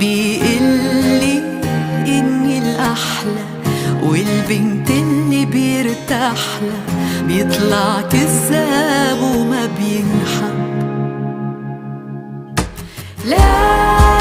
بيقلي إني الأحلى، والبنت اللي بيرتاحلها بيطلع كذاب وما بينحب. لا